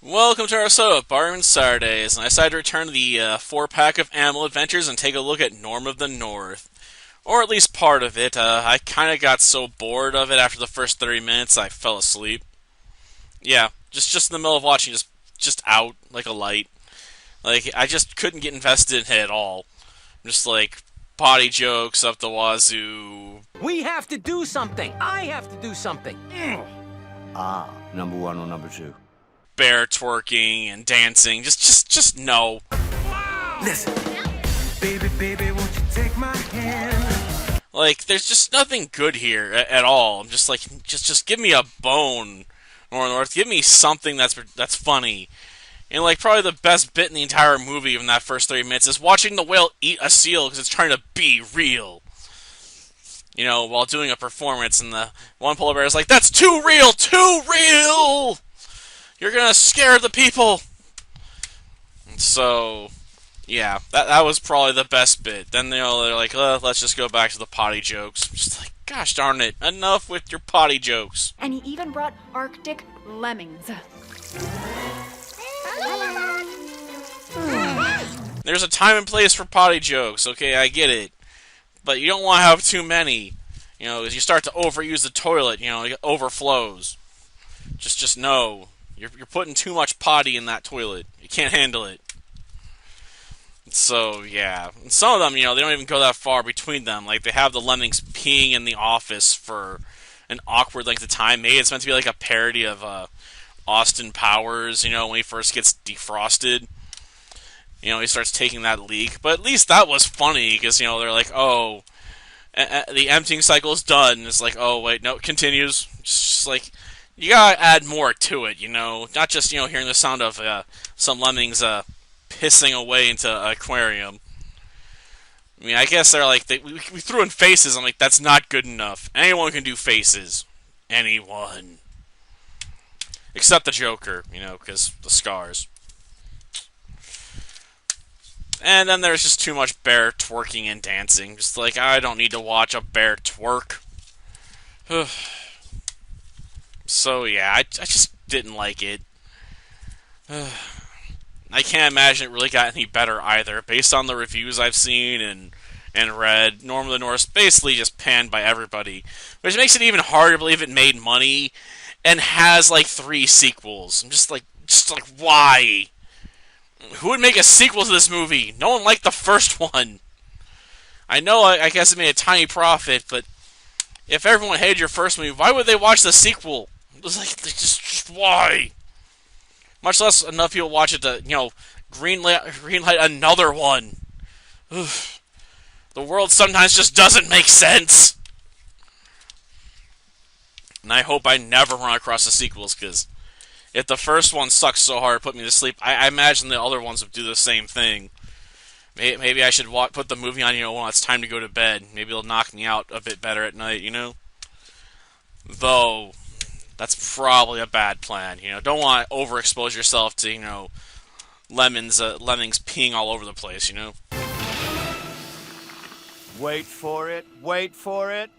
Welcome to our episode of Barman Saturdays, and I decided to return to the 4-pack of Animal Adventures and take a look at Norm of the North. Or at least part of it. I kind of got so bored of it after the first 30 minutes I fell asleep. Yeah, just in the middle of watching, just out, like a light. Like, I just couldn't get invested in it at all. Just like, potty jokes up the wazoo. We have to do something! I have to do something! Number one or number two? Bear twerking and dancing. Just no. Listen. Baby, won't you take my hand? Like, there's just nothing good here at all. I'm just like, just give me a bone, North. Give me something that's funny. And like, probably the best bit in the entire movie in that first 30 minutes is watching the whale eat a seal because it's trying to be real. You know, while doing a performance, and the one polar bear is like, "That's too real, too real! You're gonna scare the people!" So, yeah, that was probably the best bit. Then, they're like, let's just go back to the potty jokes. Just like, gosh darn it, enough with your potty jokes. And he even brought Arctic lemmings. There's a time and place for potty jokes, okay, I get it. But you don't want to have too many. You know, as you start to overuse the toilet, you know, it overflows. Just know, you're putting too much potty in that toilet. You can't handle it. So, yeah. And some of them, you know, they don't even go that far between them. Like, they have the lemmings peeing in the office for an awkward length of time. Maybe it's meant to be like a parody of Austin Powers, you know, when he first gets defrosted. You know, he starts taking that leak. But at least that was funny, because, you know, they're like, oh, the emptying cycle is done. And it's like, oh, wait, no, it continues. Just like, you gotta add more to it, you know. Not just, you know, hearing the sound of some lemmings pissing away into an aquarium. I mean, I guess they're like, we threw in faces. I'm like, that's not good enough. Anyone can do faces. Anyone. Except the Joker, you know, because the scars. And then there's just too much bear twerking and dancing. Just like, I don't need to watch a bear twerk. So, yeah, I just didn't like it. I can't imagine it really got any better either. Based on the reviews I've seen and read, Norm of the North basically just panned by everybody. Which makes it even harder to believe it made money and has, like, 3 sequels. I'm just like, why? Who would make a sequel to this movie? No one liked the first one. I know, I guess it made a tiny profit, but if everyone hated your first movie, why would they watch the sequel? It was like, just why? Much less enough people watch it to, you know, greenlight another one. Ugh. The world sometimes just doesn't make sense. And I hope I never run across the sequels, because if the first one sucks so hard, put me to sleep, I imagine the other ones would do the same thing. Maybe I should put the movie on, you know, when it's time to go to bed. Maybe it'll knock me out a bit better at night, you know? Though, that's probably a bad plan, you know? Don't want to overexpose yourself to, you know, lemmings peeing all over the place, you know? Wait for it, wait for it.